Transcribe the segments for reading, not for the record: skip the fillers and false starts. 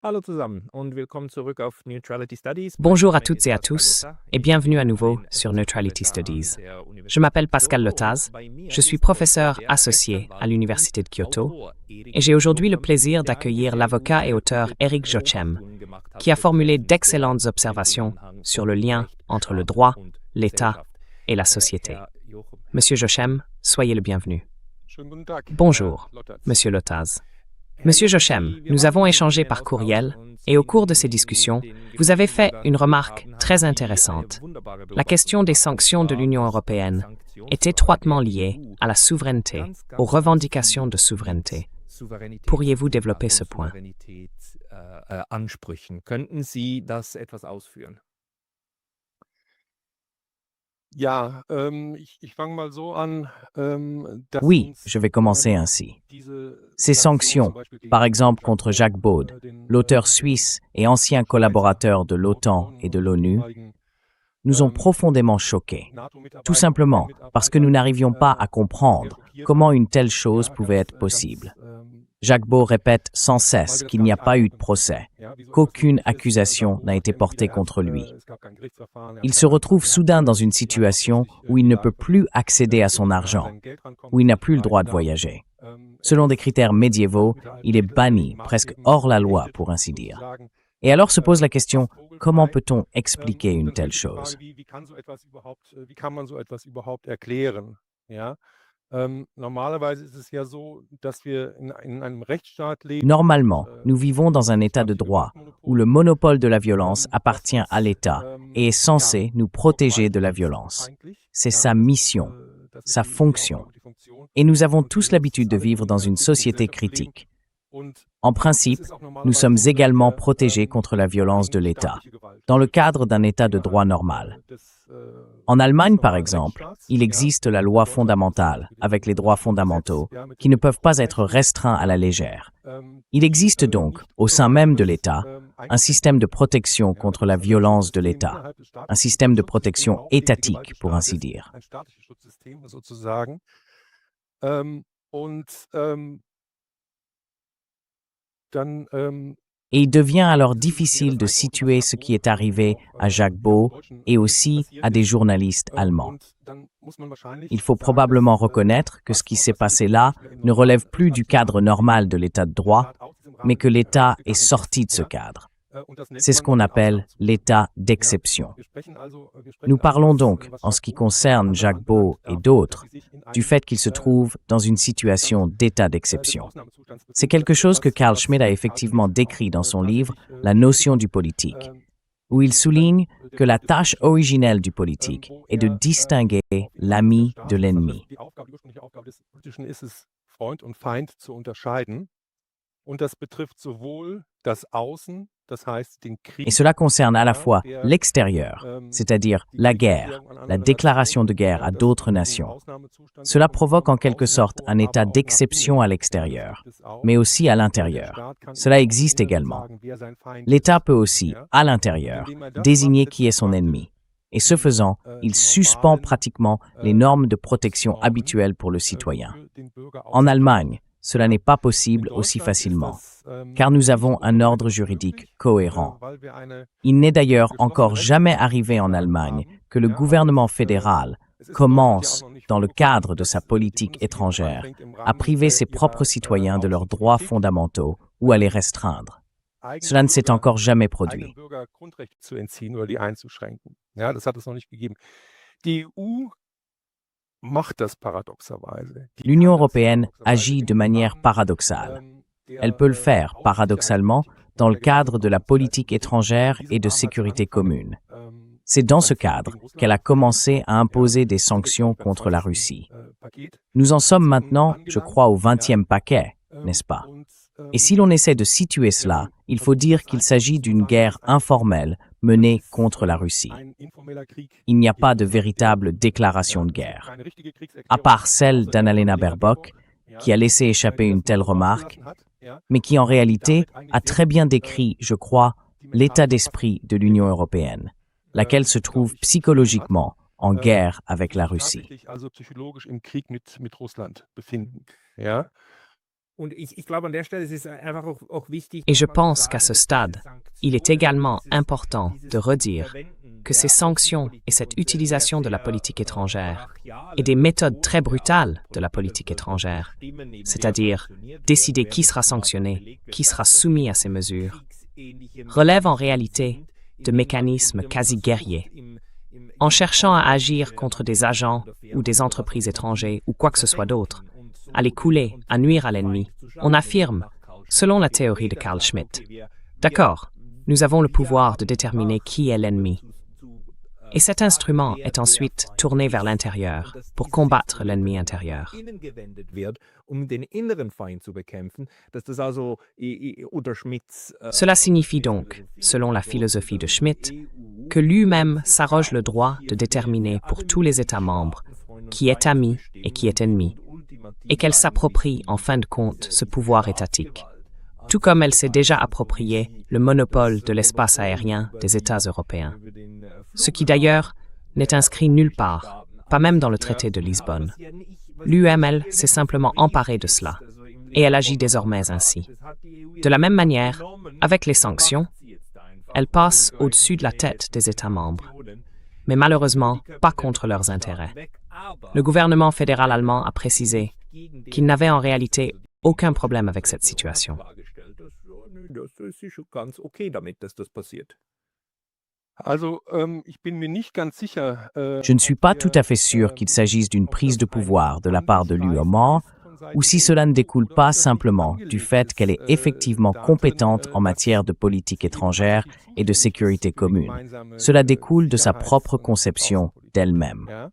Hallo zusammen und willkommen zurück auf Neutrality Studies. Mein Bonjour à Name toutes ist et à Pascal tous Lothar. et Ich bienvenue à bin nouveau ein sur Neutrality Professor an Studies. der Je Universität m'appelle Pascal Kyoto und Lotaz, bei mir je suis ist heute professeur der associé à Rechtsanwalt und l'Université de Kyoto Autor Erik et j'ai aujourd'hui le Jochem, plaisir der eigentlich d'accueillir sehr l'avocat et auteur gute Eric Jochem, Beobachtungen gemacht hat qui a formulé betreffend d'excellentes den observations Zusammenhang sur le von lien Recht, entre le Sprache droit, und l'État Gesellschaft. et la société. Herr Jochem, Monsieur herzlich willkommen. Jochem, soyez le bienvenu. Schönen guten Tag, Herr Bonjour, Lotterz. Monsieur Lotaz. Herr Monsieur Jochem, Jochem, wir nous waren avons in einem échangé engen par Austausch courriel und et au Sie cours de ces in discussions, den vous avez Gesprächen, die wir fait da une geführt remarque haben, haben très Sie eine intéressante. wunderbare La Beobachtung question des gemacht, und sanctions de zwar, l'Union dass die européenne est Sanktionsfrage étroitement der liée EU à la souveraineté, aux ganz revendications viel de mit souveraineté. Souveränität zu Pourriez-vous tun hat développer und ce point? Ansprüchen. Könnten Sie das etwas ausführen? Ja, ich fange mal so an, dass Oui, uns je vais commencer ainsi. diese Ces Sanktionen sanctions, zum Beispiel par gegen exemple Jacques contre Jacques Baud, Baud, den l'auteur suisse et ancien Schweizer collaborateur de l'OTAN et Autoren de und l'ONU, ehemaligen nous ont profondément choqués. Tout NATO-Mitarbeiter und simplement parce que nous UN-Mitarbeitern n'arrivions pas à sehr comprendre schockiert comment hat. une telle chose Ja, pouvait être ganz, possible. Jacques Beau répète sans cesse weil wir das qu'il gar n'y a nicht pas eu de einordnen können. procès, Ja, wie so etwas qu'aucune möglich ist. accusation Jacques n'a Baud été hat ja nie portée wieder contre lui. es gab kein Gerichtsverfahren, er Il hat se keine retrouve Anklage, er hat soudain dans alles une rein situation offensichtlich où il ne gesagt peut und plus accéder à natürlich son nicht mehr an argent, sein Geld rankommen, où il was n'a er plus le droit de bestreiten darf. voyager. Er Selon des ist critères médiévaux, mit allen il est banni, notwendigen presque Maßstäben hors la loi, geächtet, pour ainsi dire. sozusagen. Et alors se pose la question, Fast comment vogelfrei. peut-on expliquer Und une dann telle stellt sich die chose? Frage, wie kann man so etwas überhaupt erklären? Ja? Normalerweise ist es ja so, dass wir in einem Rechtsstaat leben und Normalement, nous vivons dans un das état de staatliche droit où Gewaltmonopol, le monopole de la violence was appartient à uns l'État et est censé nous vor protéger de Gewalt la schützt, violence. feindlich. C'est Ja, sa mission, das ist sa die fonction. Aufgabe und die Funktion. Et nous avons Und tous wir müssen es l'habitude de alle vivre tun in dans einer une zivilen société Gesellschaft leben. critique. Und En es principe, ist auch nous normalerweise sommes so, dass également wir protégés contre la violence de gegen l'État, staatliche Gewalt dans le schützen cadre d'un état de droit innerhalb normal. des En ganz Allemagne, par normalen exemple, Rechtsstaats. il Ja. existe la In loi Deutschland gibt es zum fondamentale Beispiel avec les das droits Grundgesetz, fondamentaux ja, mit qui den ne peuvent pas être Grundrechten, restreints à la légère. Il die existe donc, nicht au ohne sein même de weiteres l'État, un eingeschränkt système de werden. protection Ja, das contre la heißt, ein violence de Schutzsystem l'État, innerhalb des Staates, un ein système de Schutzsystem protection auch gegen die Gewalt étatique, des pour ainsi Staates, dire. ein staatliches Schutzsystem sozusagen. Ähm, und dann Et il devient alors difficile de situer ce qui est arrivé à Jacques Beau et aussi à des journalistes allemands. Il faut probablement reconnaître que ce qui s'est passé là ne relève plus du cadre normal de l'état de droit, mais que l'État est sorti de ce cadre. C'est ce qu'on appelle l'état d'exception. Nous parlons donc, en ce qui concerne Jacques Beau et d'autres, du fait qu'ils se trouvent dans une situation d'état d'exception. C'est quelque chose que Carl Schmitt a effectivement décrit dans son livre La notion du politique, où il souligne que la tâche originelle du politique est de distinguer l'ami de l'ennemi. Et cela concerne à la fois l'extérieur, c'est-à-dire la guerre, la déclaration de guerre à d'autres nations. Cela provoque en quelque sorte un état d'exception à l'extérieur, mais aussi à l'intérieur. Cela existe également. L'État peut aussi, à l'intérieur, désigner qui est son ennemi. Et ce faisant, il suspend pratiquement les normes de protection habituelles pour le citoyen. En Allemagne, cela n'est pas possible aussi facilement, car nous avons un ordre juridique cohérent. Il n'est d'ailleurs encore jamais arrivé en Allemagne que le gouvernement fédéral commence, dans le cadre de sa politique étrangère, à priver ses propres citoyens de leurs droits fondamentaux ou à les restreindre. Cela ne s'est encore jamais produit. L'Union européenne agit de manière paradoxale. Elle peut le faire, paradoxalement, dans le cadre de la politique étrangère et de sécurité commune. C'est dans ce cadre qu'elle a commencé à imposer des sanctions contre la Russie. Nous en sommes maintenant, je crois, au 20e paquet, n'est-ce pas? Et si l'on essaie de situer cela, il faut dire qu'il s'agit d'une guerre informelle menée contre la Russie. Il n'y a pas de véritable déclaration de guerre. À part celle d'Annalena Baerbock, qui a laissé échapper une telle remarque, mais qui en réalité a très bien décrit, je crois, l'état d'esprit de l'Union européenne, laquelle se trouve psychologiquement en guerre avec la Russie. Et je pense qu'à ce stade, il est également important de redire que ces sanctions et cette utilisation de la politique étrangère et des méthodes très brutales de la politique étrangère, c'est-à-dire décider qui sera sanctionné, qui sera soumis à ces mesures, relèvent en réalité de mécanismes quasi guerriers. En cherchant à agir contre des agents ou des entreprises étrangères ou quoi que ce soit d'autre, à les couler, à nuire à l'ennemi, on affirme, selon la théorie de Carl Schmitt, d'accord, nous avons le pouvoir de déterminer qui est l'ennemi. Et cet instrument est ensuite tourné vers l'intérieur pour combattre l'ennemi intérieur. Cela signifie donc, selon la philosophie de Schmitt, que lui-même s'arroge le droit de déterminer pour tous les États membres qui est ami et qui est ennemi, et qu'elle s'approprie en fin de compte ce pouvoir étatique, tout comme elle s'est déjà approprié le monopole de l'espace aérien des États européens. Ce qui d'ailleurs n'est inscrit nulle part, pas même dans le traité de Lisbonne. L'UML s'est simplement emparée de cela, et elle agit désormais ainsi. De la même manière, avec les sanctions, elle passe au-dessus de la tête des États membres, mais malheureusement pas contre leurs intérêts. Le gouvernement fédéral allemand a précisé qu'il n'avait en réalité aucun problème avec cette situation. Je ne suis pas tout à fait sûr qu'il s'agisse d'une prise de pouvoir de la part de l'UOMA ou si cela ne découle pas simplement du fait qu'elle est effectivement compétente en matière de politique étrangère et de sécurité commune. Cela découle de sa propre conception d'elle-même.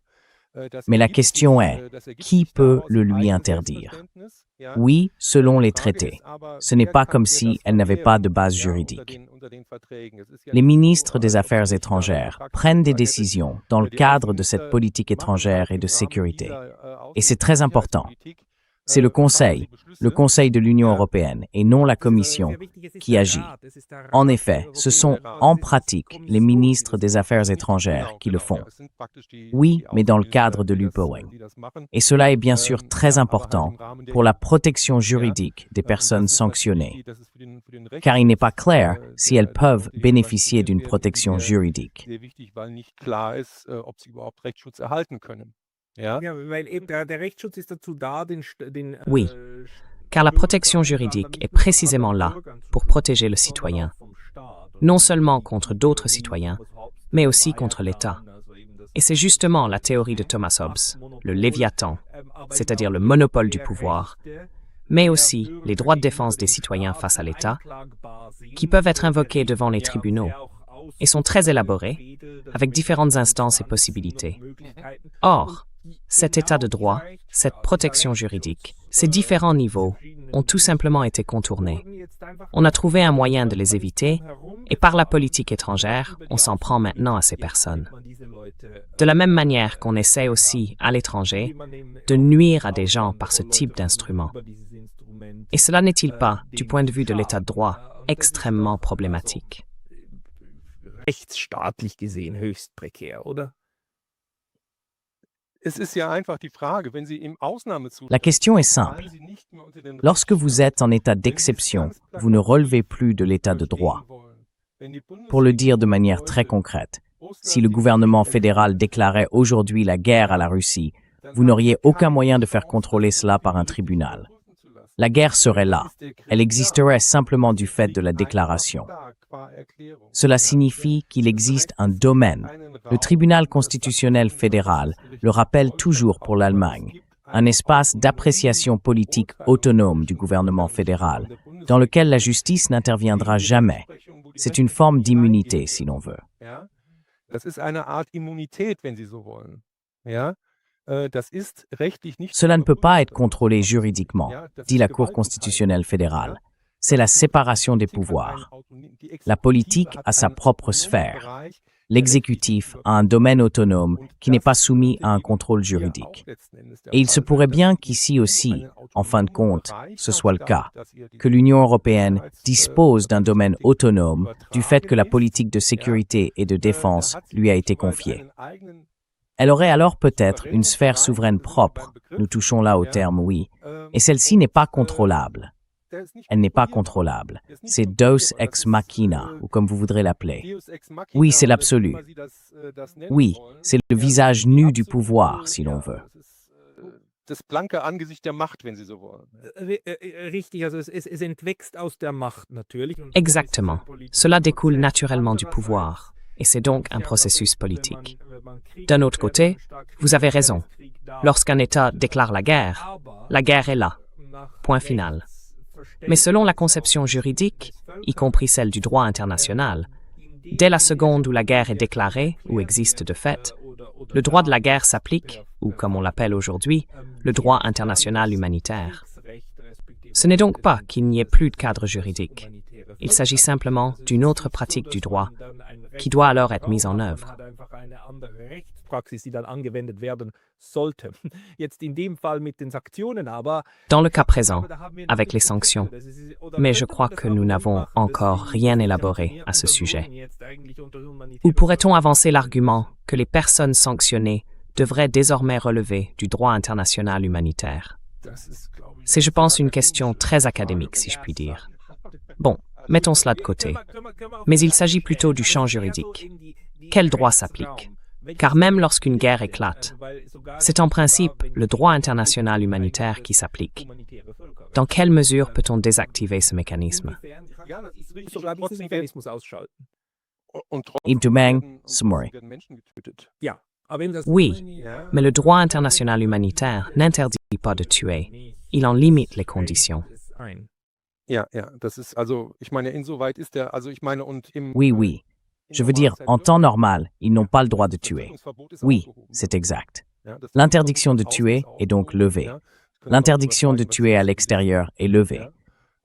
Mais la question est, qui peut le lui interdire? Oui, selon les traités. Ce n'est pas comme si elle n'avait pas de base juridique. Les ministres des Affaires étrangères prennent des décisions dans le cadre de cette politique étrangère et de sécurité. Et c'est très important. C'est le Conseil de l'Union européenne et non la Commission qui agit. En effet, ce sont en pratique les ministres des Affaires étrangères qui le font. Oui, mais dans le cadre de l'UPOing. Et cela est bien sûr très important pour la protection juridique des personnes sanctionnées, car il n'est pas clair si elles peuvent bénéficier d'une protection juridique. Oui, car la protection juridique est précisément là pour protéger le citoyen, non seulement contre d'autres citoyens, mais aussi contre l'État. Et c'est justement la théorie de Thomas Hobbes, le Léviathan, c'est-à-dire le monopole du pouvoir, mais aussi les droits de défense des citoyens face à l'État, qui peuvent être invoqués devant les tribunaux et sont très élaborés, avec différentes instances et possibilités. Or, cet état de droit, cette protection juridique, ces différents niveaux ont tout simplement été contournés. On a trouvé un moyen de les éviter et par la politique étrangère, on s'en prend maintenant à ces personnes. De la même manière qu'on essaie aussi, à l'étranger, de nuire à des gens par ce type d'instrument. Et cela n'est-il pas, du point de vue de l'état de droit, extrêmement problématique? Rechtsstaatlich gesehen höchst prekär, oder? La question est simple. Lorsque vous êtes en état d'exception, vous ne relevez plus de l'état de droit. Pour le dire de manière très concrète, si le gouvernement fédéral déclarait aujourd'hui la guerre à la Russie, vous n'auriez aucun moyen de faire contrôler cela par un tribunal. La guerre serait là. Elle existerait simplement du fait de la déclaration. Cela signifie qu'il existe un domaine. Le tribunal constitutionnel fédéral le rappelle toujours pour l'Allemagne, un espace d'appréciation politique autonome du gouvernement fédéral, dans lequel la justice n'interviendra jamais. C'est une forme d'immunité, si l'on veut. Cela ne peut pas être contrôlé juridiquement, dit la Cour constitutionnelle fédérale. C'est la séparation des pouvoirs. La politique a sa propre sphère. L'exécutif a un domaine autonome qui n'est pas soumis à un contrôle juridique. Et il se pourrait bien qu'ici aussi, en fin de compte, ce soit le cas, que l'Union européenne dispose d'un domaine autonome du fait que la politique de sécurité et de défense lui a été confiée. Elle aurait alors peut-être une sphère souveraine propre, nous touchons là au terme oui, et celle-ci n'est pas contrôlable. Elle n'est pas contrôlable. C'est Deus ex machina, ou comme vous voudrez l'appeler. Oui, c'est l'absolu. Oui, c'est le visage nu du pouvoir, si l'on veut. Das blanke Angesicht der Macht, wenn Sie so wollen. Richtig, also es entwächst aus der Macht natürlich. Exactement. Cela découle naturellement du pouvoir, et c'est donc un processus politique. D'un autre côté, vous avez raison. Lorsqu'un État déclare la guerre est là. Point final. Mais selon la conception juridique, y compris celle du droit international, dès la seconde où la guerre est déclarée ou existe de fait, le droit de la guerre s'applique, ou comme on l'appelle aujourd'hui, le droit international humanitaire. Ce n'est donc pas qu'il n'y ait plus de cadre juridique. Il s'agit simplement d'une autre pratique du droit qui doit alors être mise en œuvre. Dans le cas présent, avec les sanctions, mais je crois que nous n'avons encore rien élaboré à ce sujet. Ou pourrait-on avancer l'argument que les personnes sanctionnées devraient désormais relever du droit international humanitaire? C'est, je pense, une question très académique, si je puis dire. Bon, mettons cela de côté. Mais il s'agit plutôt du champ juridique. Quel droit s'applique? Car même lorsqu'une guerre éclate, c'est en principe le droit international humanitaire qui s'applique. Dans quelle mesure peut-on désactiver ce mécanisme? Oui, mais le droit international humanitaire n'interdit pas de tuer. Il en limite les conditions. Oui. Je veux dire, en temps normal, ils n'ont pas le droit de tuer. Oui, c'est exact. L'interdiction de tuer est donc levée. L'interdiction de tuer à l'extérieur est levée.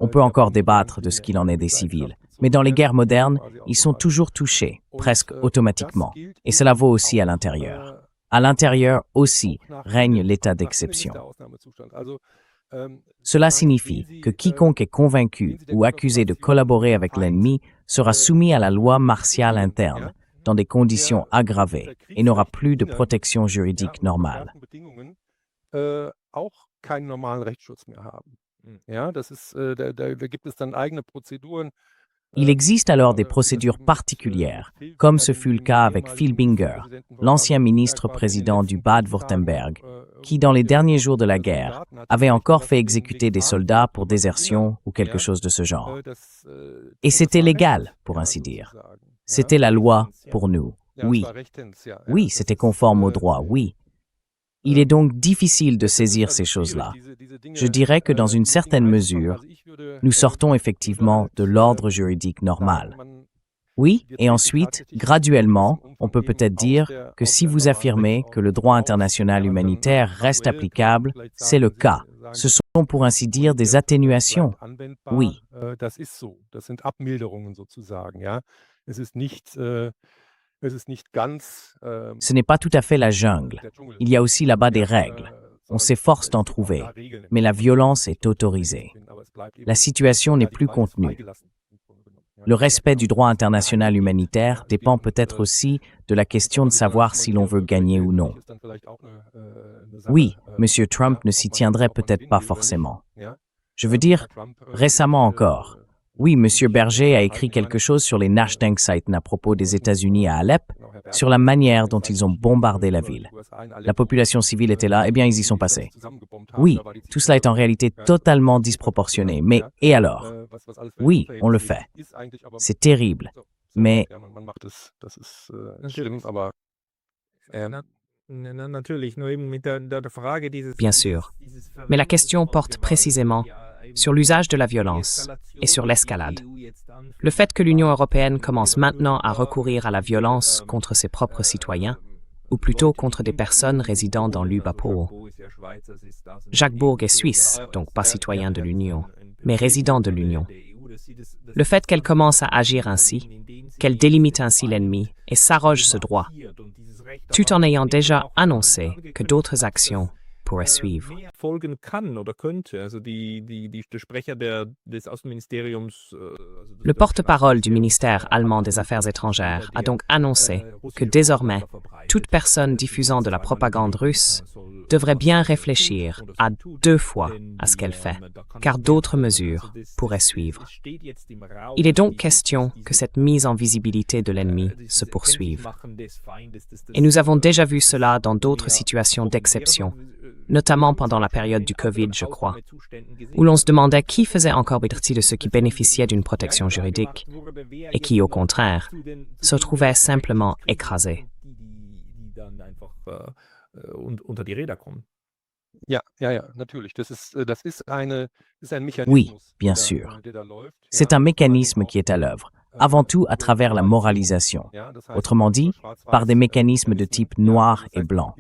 On peut encore débattre de ce qu'il en est des civils, mais dans les guerres modernes, ils sont toujours touchés, presque automatiquement. Et cela vaut aussi à l'intérieur. À l'intérieur aussi règne l'état d'exception. Cela signifie que quiconque est convaincu ou accusé de collaborer avec l'ennemi sera soumis à la loi martiale interne, dans des conditions aggravées, et n'aura plus de protection juridique normale. Il existe alors des procédures particulières, comme ce fut le cas avec Filbinger, l'ancien ministre-président du Bade-Wurtemberg, qui, dans les derniers jours de la guerre, avait encore fait exécuter des soldats pour désertion ou quelque chose de ce genre. Et c'était légal, pour ainsi dire. C'était la loi pour nous, oui. Oui, c'était conforme au droit, oui. Il est donc difficile de saisir ces choses-là. Je dirais que dans une certaine mesure, nous sortons effectivement de l'ordre juridique normal. Oui, et ensuite, graduellement, on peut peut-être dire que si vous affirmez que le droit international humanitaire reste applicable, c'est le cas. Ce sont pour ainsi dire des atténuations. Oui. Ce n'est pas tout à fait la jungle. Il y a aussi là-bas des règles. On s'efforce d'en trouver, mais la violence est autorisée. La situation n'est plus contenue. Le respect du droit international humanitaire dépend peut-être aussi de la question de savoir si l'on veut gagner ou non. Oui, M. Trump ne s'y tiendrait peut-être pas forcément. Je veux dire, récemment encore, oui, M. Berger a écrit quelque chose sur les Nachdenkseiten à propos des États-Unis à Alep, sur la manière dont ils ont bombardé la ville. La population civile était là, eh bien ils y sont passés. Oui, tout cela est en réalité totalement disproportionné, mais et alors? Oui, on le fait. C'est terrible, mais... Bien sûr, mais la question porte précisément sur l'usage de la violence et sur l'escalade. Le fait que l'Union européenne commence maintenant à recourir à la violence contre ses propres citoyens, ou plutôt contre des personnes résidant dans l'Ubapo. Jacques Bourg est suisse, donc pas citoyen de l'Union, mais résident de l'Union. Le fait qu'elle commence à agir ainsi, qu'elle délimite ainsi l'ennemi et s'arroge ce droit, tout en ayant déjà annoncé que d'autres actions pourrait suivre. Folgen kann oder könnte. Also der Sprecher des Außenministeriums. Le porte-parole du ministère allemand des Affaires étrangères a donc annoncé que désormais, toute personne diffusant de la propagande russe devrait bien réfléchir à 2 fois à ce qu'elle fait, car d'autres mesures pourraient suivre. Il est donc question que cette mise en visibilité de l'ennemi se poursuive. Et nous avons déjà vu cela dans d'autres situations d'exception, notamment pendant la période du Covid, je crois, où l'on se demandait qui faisait encore partie de ceux qui bénéficiaient d'une protection juridique et qui, au contraire, se trouvaient simplement écrasés. Unter die Räder kommen. Natürlich. Das ist ein Mechanismus. Oui, bien sûr. C'est un mécanisme qui est à l'œuvre, avant tout à travers la moralisation. Autrement dit, par des mécanismes de type noir et blanc.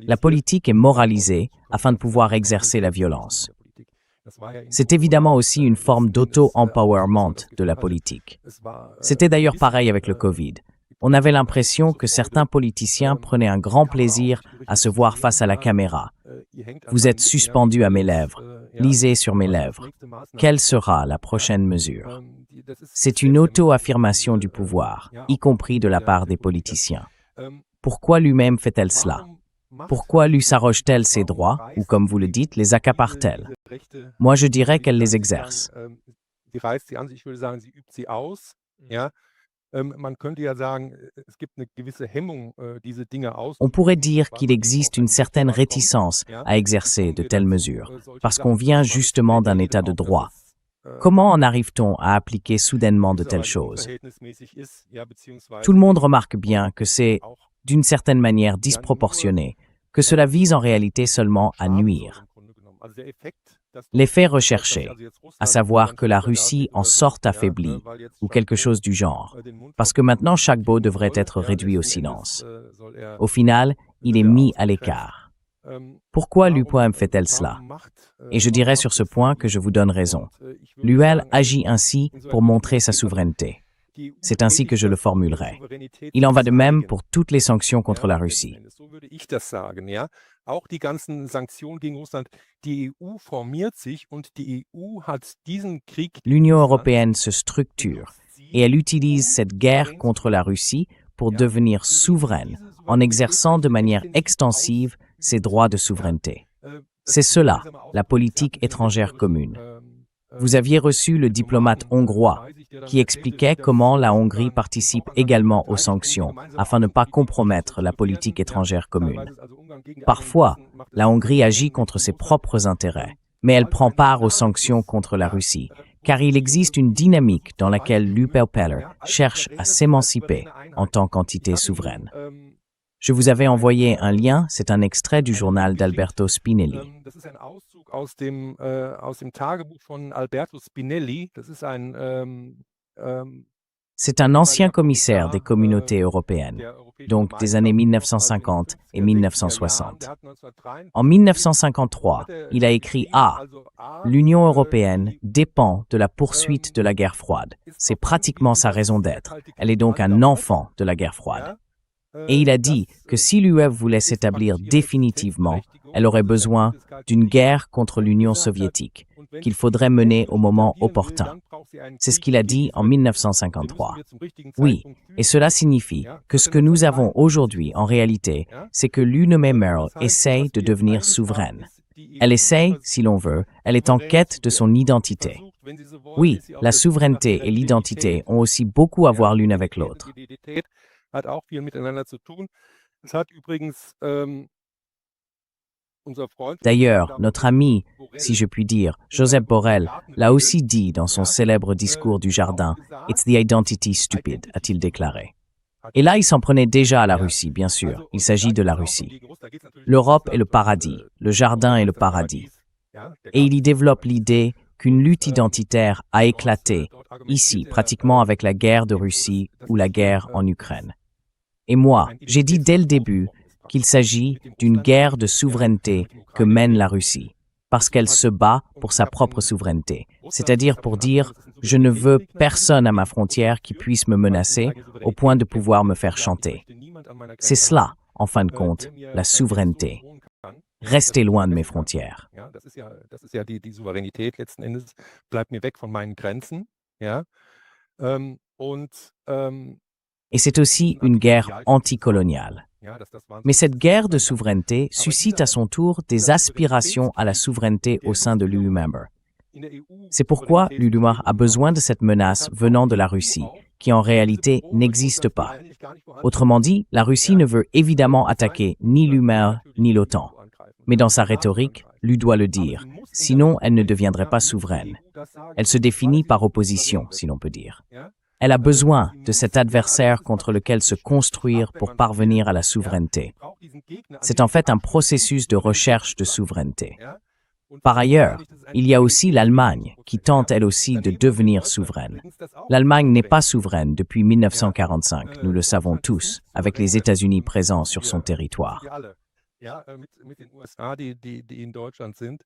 La politique est moralisée afin de pouvoir exercer la violence. C'est évidemment aussi une forme d'auto-empowerment de la politique. C'était d'ailleurs pareil avec le Covid. On avait l'impression que certains politiciens prenaient un grand plaisir à se voir face à la caméra. Vous êtes suspendu à mes lèvres, lisez sur mes lèvres. Quelle sera la prochaine mesure? C'est une auto-affirmation du pouvoir, y compris de la part des politiciens. Pourquoi lui-même fait-elle cela? Pourquoi lui s'arroge-t-elle ses droits, ou comme vous le dites, les accapare-t-elle? Moi, je dirais qu'elle les exerce. On pourrait dire qu'il existe une certaine réticence à exercer de telles mesures, parce qu'on vient justement d'un état de droit. Comment en arrive-t-on à appliquer soudainement de telles choses? Tout le monde remarque bien que c'est, d'une certaine manière, disproportionné, que cela vise en réalité seulement à nuire. L'effet recherché, à savoir que la Russie en sorte affaiblie, ou quelque chose du genre, parce que maintenant chaque mot devrait être réduit au silence. Au final, il est mis à l'écart. Pourquoi l'UPOM fait-elle cela? Et je dirais sur ce point que je vous donne raison. L'UL agit ainsi pour montrer sa souveraineté. C'est ainsi que je le formulerai. Il en va de même pour toutes les sanctions contre la Russie. Auch die ganzen Sanktionen gegen Russland, die EU formiert sich und die EU hat diesen Krieg. L'Union européenne se structure et elle utilise cette guerre contre la Russie pour devenir souveraine en exerçant de manière extensive ses droits de souveraineté. C'est cela, la politique étrangère commune. Vous aviez reçu le diplomate hongrois qui expliquait comment la Hongrie participe également aux sanctions afin de ne pas compromettre la politique étrangère commune. Parfois, la Hongrie agit contre ses propres intérêts, mais elle prend part aux sanctions contre la Russie, car il existe une dynamique dans laquelle l'UPOPELER cherche à s'émanciper en tant qu'entité souveraine. Je vous avais envoyé un lien, c'est un extrait du journal d'Alberto Spinelli. Aus dem Tagebuch von Alberto Spinelli. C'est un ancien commissaire des communautés européennes, donc des années 1950 et 1960. En 1953, il a écrit « Ah, l'Union européenne dépend de la poursuite de la guerre froide. C'est pratiquement sa raison d'être. Elle est donc un enfant de la guerre froide. » Et il a dit que si l'UE voulait s'établir définitivement, elle aurait besoin d'une guerre contre l'Union soviétique, qu'il faudrait mener au moment opportun. C'est ce qu'il a dit en 1953. Oui, et cela signifie que ce que nous avons aujourd'hui en réalité, c'est que l'UNMERL essaye de devenir souveraine. Elle essaye, si l'on veut, elle est en quête de son identité. Oui, la souveraineté et l'identité ont aussi beaucoup à voir l'une avec l'autre. Hat auch viel miteinander zu tun. Es hat übrigens unser Freund. D'ailleurs, notre ami, si je puis dire, Joseph Borrell, l'a aussi dit dans son célèbre discours du Jardin. « It's the identity stupid », a-t-il déclaré. Et là, il s'en prenait déjà à la Russie, bien sûr. Il s'agit de la Russie. L'Europe est le paradis, le Jardin est le paradis. Et il y développe l'idée qu'une lutte identitaire a éclaté, ici, pratiquement avec la guerre de Russie ou la guerre en Ukraine. Et moi, j'ai dit dès le début qu'il s'agit d'une guerre de souveraineté que mène la Russie, parce qu'elle se bat pour sa propre souveraineté, c'est-à-dire pour dire « je ne veux personne à ma frontière qui puisse me menacer au point de pouvoir me faire chanter ». C'est cela, en fin de compte, la souveraineté. restez loin de mes frontières. Ja, das ist ja die Souveränität letzten Endes, bleibt mir weg von meinen Grenzen, ja? Et c'est aussi une guerre anticoloniale. Ja, das waren Mais cette guerre de souveraineté suscite à son tour des aspirations à la souveraineté au sein de l'UE-Member. in der EU C'est pourquoi l'ULUMA a besoin de cette menace venant de la Russie, qui en réalité n'existe pas. Autrement dit, la Russie ne veut évidemment attaquer ni l'UMER ni l'OTAN. Mais dans sa rhétorique, l'U doit le dire, sinon elle ne deviendrait pas souveraine. Elle se définit par opposition, si l'on peut dire. Elle a besoin de cet adversaire contre lequel se construire pour parvenir à la souveraineté. C'est en fait un processus de recherche de souveraineté. Par ailleurs, il y a aussi l'Allemagne, qui tente elle aussi de devenir souveraine. L'Allemagne n'est pas souveraine depuis 1945, nous le savons tous, avec les États-Unis présents sur son territoire. Ja, mit den USA, die in Deutschland sind.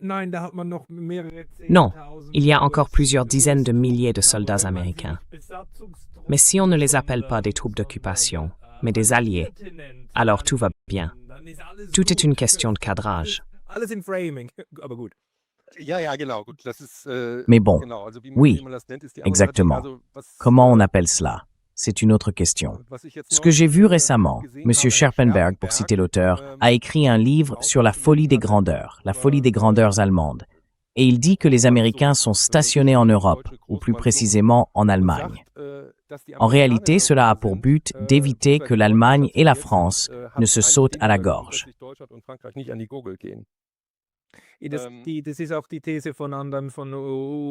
Nein, da hat man noch mehrere Non, il y a encore plusieurs dizaines de milliers de soldats américains. Mais si on ne les appelle pas des troupes d'occupation, mais des alliés, alors tout va bien. Tout est une question de cadrage. Alles im Framing, aber gut. Ja, genau, gut. Das ist, Mais bon, genau, also oui, wie man das nennt, ist die andere exactement. Seite. Also, Comment on appelle cela? C'est une autre question. Ce que j'ai vu récemment, M. Scherpenberg, pour citer l'auteur, a écrit un livre sur la folie des grandeurs allemandes. Et il dit que les Américains sont stationnés en Europe, ou plus précisément en Allemagne. En réalité, cela a pour but d'éviter que l'Allemagne et la France ne se sautent à la gorge.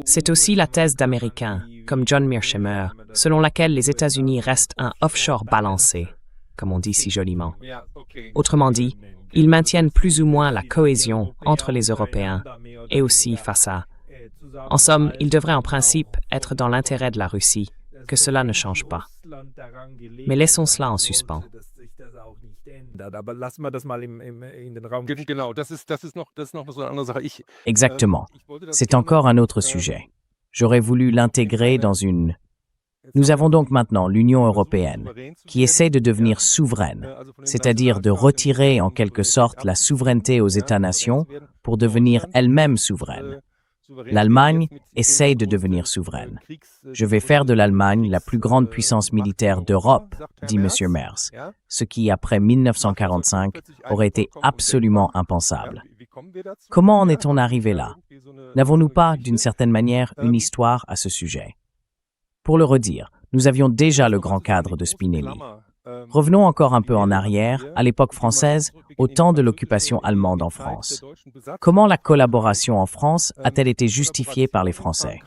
C'est aussi la thèse d'Américains, comme John Mearsheimer, selon laquelle les États-Unis restent un offshore balancé, comme on dit si joliment. Autrement dit, ils maintiennent plus ou moins la cohésion entre les Européens et aussi face à... En somme, ils devraient en principe être dans l'intérêt de la Russie, que cela ne change pas. Mais laissons cela en suspens. Aber lassen wir das mal in den Raum. Genau, das ist noch so eine andere Sache. Exactement. C'est encore un autre sujet. J'aurais voulu l'intégrer dans une... Nous avons donc maintenant l'Union européenne, qui essaie de devenir souveraine, c'est-à-dire de retirer en quelque sorte la souveraineté aux États-nations pour devenir elle-même souveraine. L'Allemagne essaye de devenir souveraine. Je vais faire de l'Allemagne la plus grande puissance militaire d'Europe, dit M. Merz, ce qui, après 1945, aurait été absolument impensable. Comment en est-on arrivé là? N'avons-nous pas, d'une certaine manière, une histoire à ce sujet? Pour le redire, nous avions déjà le grand cadre de Spinelli. Revenons encore un peu en arrière, à l'époque française, au temps de l'occupation allemande en France. Comment la collaboration en France a-t-elle été justifiée par les Français?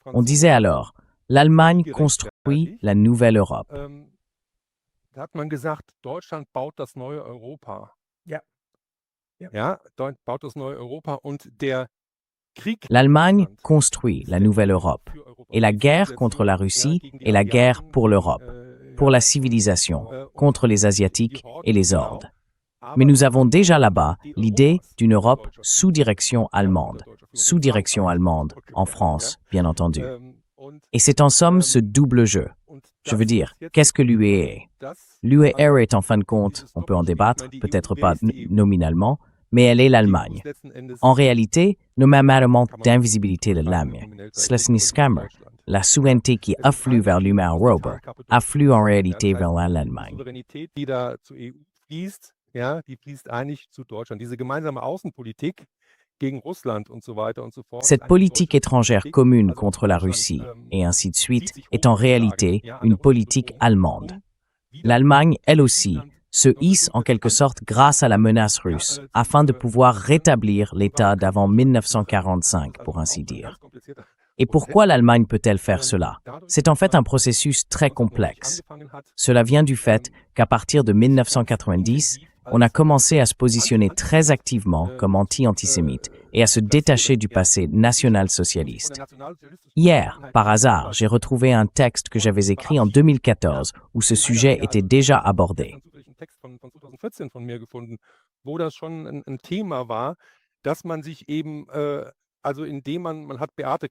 On disait alors, l'Allemagne construit la nouvelle Europe. Da hat man gesagt, Deutschland baut das neue Europa. Ja. Ja, Deutschland baut das neue Europa und der Krieg. L'Allemagne construit la nouvelle Europe. Et la guerre contre la Russie est la guerre pour l'Europe, pour la civilisation, contre les Asiatiques et les hordes. Mais nous avons déjà là-bas l'idée d'une Europe sous direction allemande en France, bien entendu. Et c'est en somme ce double jeu. Je veux dire, qu'est-ce que l'UE? L'UE est en fin de compte, on peut en débattre, peut-être pas nominalement, mais elle est l'Allemagne. En réalité, nous même élément d'invisibilité de l'Allemagne, Schleswig-Holstein, la souveraineté qui afflue vers l'Europe, afflue en réalité vers l'Allemagne. Die da zur EU fließt, ja, die fließt eigentlich zu Deutschland. Diese gemeinsame Außenpolitik gegen Russland und so weiter und so fort. Cette politique étrangère commune contre la Russie, et ainsi de suite, est en réalité une politique allemande. L'Allemagne, elle aussi, se hisse en quelque sorte grâce à la menace russe, afin de pouvoir rétablir l'État d'avant 1945, pour ainsi dire. Et pourquoi l'Allemagne peut-elle faire cela? C'est en fait un processus très complexe. Cela vient du fait qu'à partir de 1990, on a commencé à se positionner très activement comme anti-antisémite et à se détacher du passé national-socialiste. Hier, par hasard, j'ai retrouvé un texte que j'avais écrit en 2014 où ce sujet était déjà abordé. Text von 2014 von mir gefunden, wo das schon ein Thema war, dass man sich eben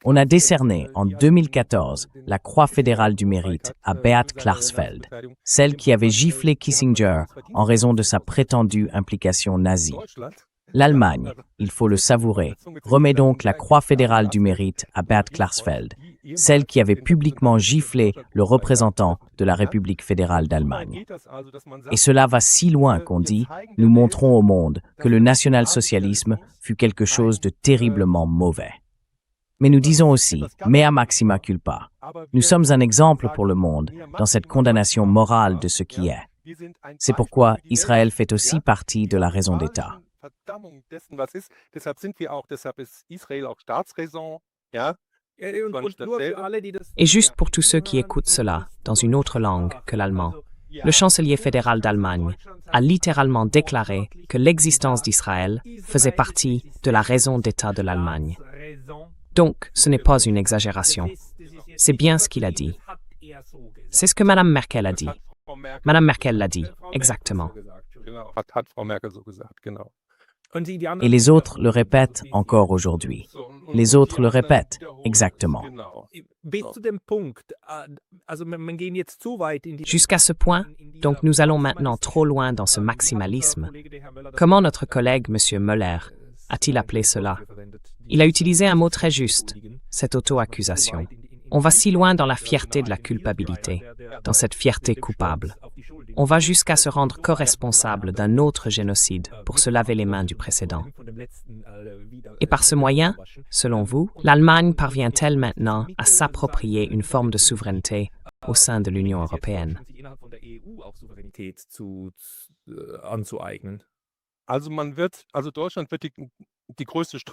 On a décerné en 2014 la Croix fédérale du mérite à Beat Klarsfeld, celle qui avait giflé Kissinger en raison de sa prétendue implication nazie. L'Allemagne, il faut le savourer, remet donc la Croix fédérale du mérite à Beat Klarsfeld, celle qui avait publiquement giflé le représentant de la République fédérale d'Allemagne. Et cela va si loin qu'on dit « Nous montrons au monde que le national-socialisme fut quelque chose de terriblement mauvais ». Mais nous disons aussi « Mea maxima culpa ». Nous sommes un exemple pour le monde dans cette condamnation morale de ce qui est. C'est pourquoi Israël fait aussi partie de la raison d'État. Et juste pour tous ceux qui écoutent cela dans une autre langue que l'allemand, le chancelier fédéral d'Allemagne a littéralement déclaré que l'existence d'Israël faisait partie de la raison d'État de l'Allemagne. Donc, ce n'est pas une exagération. C'est bien ce qu'il a dit. C'est ce que Mme Merkel a dit. Mme Merkel l'a dit, exactement. Et les autres le répètent encore aujourd'hui. Les autres le répètent, exactement. Jusqu'à ce point, donc nous allons maintenant trop loin dans ce maximalisme. Comment notre collègue M. Müller a-t-il appelé cela? Il a utilisé un mot très juste, cette auto-accusation. On va si loin dans la fierté de la culpabilité, dans cette fierté coupable. On va jusqu'à se rendre corresponsable d'un autre génocide pour se laver les mains du précédent. Et par ce moyen, selon vous, l'Allemagne parvient-elle maintenant à s'approprier une forme de souveraineté au sein de l'Union européenne?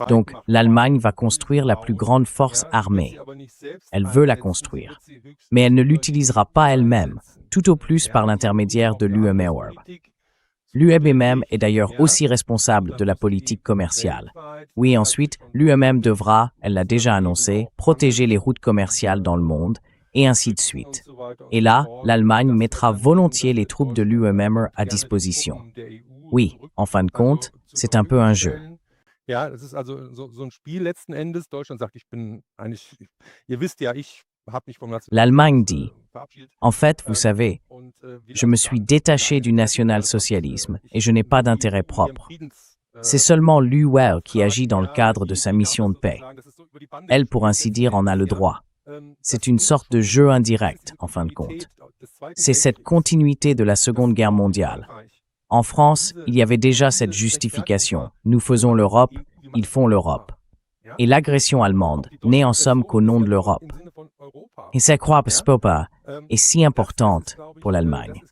Donc, l'Allemagne va construire la plus grande force armée. Elle veut la construire. Mais elle ne l'utilisera pas elle-même, tout au plus par l'intermédiaire de l'UEMOA. L'UEMM est d'ailleurs aussi responsable de la politique commerciale. Oui, ensuite, l'UEMM devra, elle l'a déjà annoncé, protéger les routes commerciales dans le monde, et ainsi de suite. Et là, l'Allemagne mettra volontiers les troupes de l'UEMM à disposition. Oui, en fin de compte, c'est un peu un jeu. L'Allemagne dit, en fait, vous savez, je me suis détaché du national-socialisme et je n'ai pas d'intérêt propre. C'est seulement l'UE qui agit dans le cadre de sa mission de paix. Elle, pour ainsi dire, en a le droit. C'est une sorte de jeu indirect, en fin de compte. C'est cette continuité de la Seconde Guerre mondiale. En France, il y avait déjà cette justification. Nous faisons l'Europe, ils font l'Europe. Et l'agression allemande n'est en somme qu'au nom de l'Europe. Et cette croix est si importante pour l'Allemagne.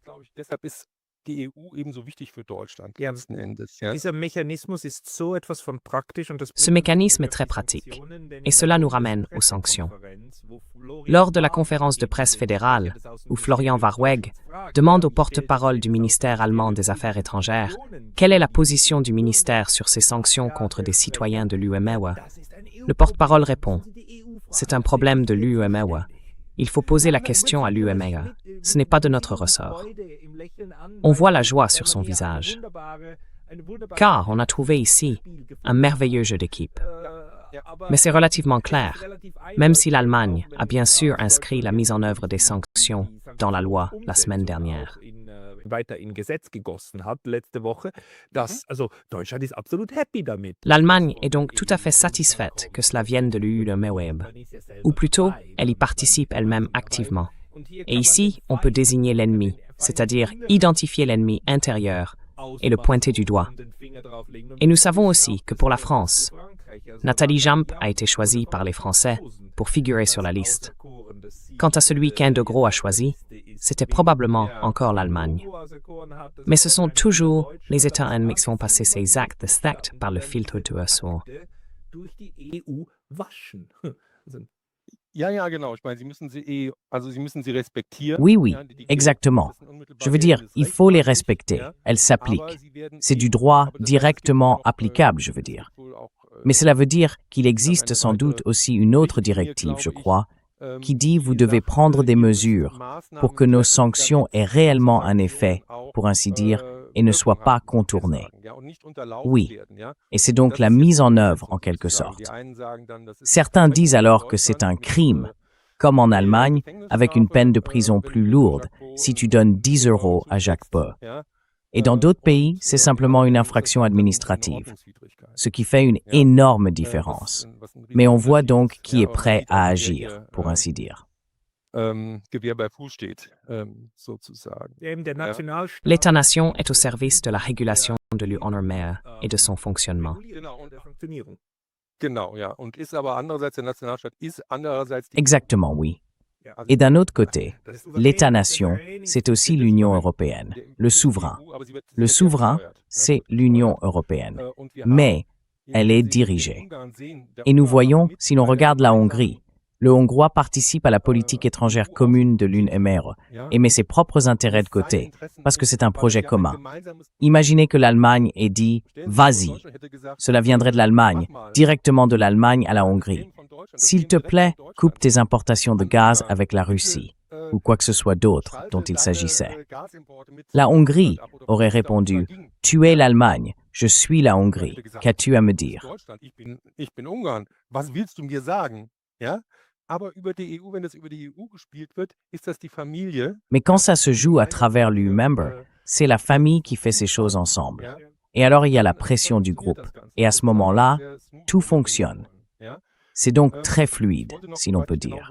Ce mécanisme est très pratique, et cela nous ramène aux sanctions. Lors de la conférence de presse fédérale, où Florian Warweg demande au porte-parole du ministère allemand des Affaires étrangères quelle est la position du ministère sur ces sanctions contre des citoyens de l'UEMOA, le porte-parole répond « C'est un problème de l'UEMOA. Il faut poser la question à l'UEMOA. Ce n'est pas de notre ressort. » On voit la joie sur son visage. Car on a trouvé ici un merveilleux jeu d'équipe. Mais c'est relativement clair, même si l'Allemagne a bien sûr inscrit la mise en œuvre des sanctions dans la loi la semaine dernière. L'Allemagne est donc tout à fait satisfaite que cela vienne de l'UEMOA, ou plutôt, elle y participe elle-même activement. Et ici, on peut désigner l'ennemi, c'est-à-dire identifier l'ennemi intérieur et le pointer du doigt. Et nous savons aussi que pour la France, Nathalie Jamp a été choisie par les Français pour figurer sur la liste. Quant à celui qu'un de Gros a choisi, c'était probablement encore l'Allemagne. Mais ce sont toujours les États ennemis qui font passer ces actes de secte par le filtre du ressort. Oui, exactement. Je veux dire, il faut les respecter. Elles s'appliquent. C'est du droit directement applicable, je veux dire. Mais cela veut dire qu'il existe sans doute aussi une autre directive, je crois, qui dit vous devez prendre des mesures pour que nos sanctions aient réellement un effet, pour ainsi dire, et ne soit pas contourné. Oui, et c'est donc la mise en œuvre en quelque sorte. Certains disent alors que c'est un crime, comme en Allemagne, avec une peine de prison plus lourde si tu donnes 10 € à Jacques Peu. Et dans d'autres pays, c'est simplement une infraction administrative, ce qui fait une énorme différence. Mais on voit donc qui est prêt à agir, pour ainsi dire. L'État-nation est au service de la régulation de l'UNRWA et de son fonctionnement. Exactement, oui. Et d'un autre côté, l'État-nation, c'est aussi l'Union européenne, le souverain. Le souverain, c'est l'Union européenne, mais elle est dirigée. Et nous voyons, si l'on regarde la Hongrie, le Hongrois participe à la politique étrangère commune de l'UNMR et met ses propres intérêts de côté, parce que c'est un projet commun. Imaginez que l'Allemagne ait dit « vas-y ». Cela viendrait de l'Allemagne, directement de l'Allemagne à la Hongrie. S'il te plaît, coupe tes importations de gaz avec la Russie, ou quoi que ce soit d'autre dont il s'agissait. La Hongrie aurait répondu « tu es l'Allemagne, je suis la Hongrie, qu'as-tu à me dire ?» Mais quand ça se joue à travers l'U-Member, c'est la famille qui fait ces choses ensemble. Et alors il y a la pression du groupe. Et à ce moment-là, tout fonctionne. C'est donc très fluide, si l'on peut dire.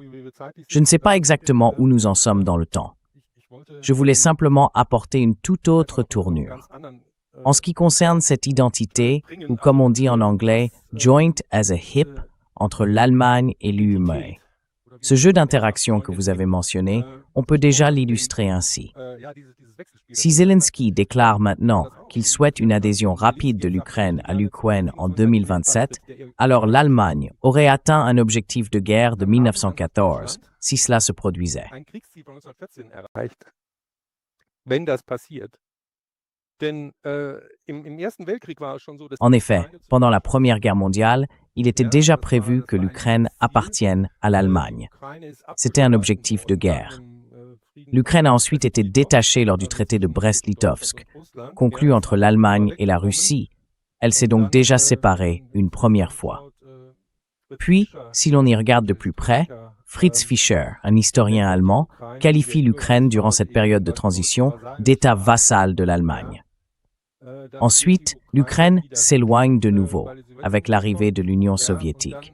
Je ne sais pas exactement où nous en sommes dans le temps. Je voulais simplement apporter une toute autre tournure. En ce qui concerne cette identité, ou comme on dit en anglais, « joint as a hip » entre l'Allemagne et l'UME. Ce jeu d'interaction que vous avez mentionné, on peut déjà l'illustrer ainsi. Si Zelensky déclare maintenant qu'il souhaite une adhésion rapide de l'Ukraine à l'UKWEN en 2027, alors l'Allemagne aurait atteint un objectif de guerre de 1914 si cela se produisait. En effet, pendant la Première Guerre mondiale, il était déjà prévu que l'Ukraine appartienne à l'Allemagne. C'était un objectif de guerre. L'Ukraine a ensuite été détachée lors du traité de Brest-Litovsk, conclu entre l'Allemagne et la Russie. Elle s'est donc déjà séparée une première fois. Puis, si l'on y regarde de plus près, Fritz Fischer, un historien allemand, qualifie l'Ukraine durant cette période de transition d'État vassal de l'Allemagne. Ensuite, l'Ukraine s'éloigne de nouveau avec l'arrivée de l'Union soviétique.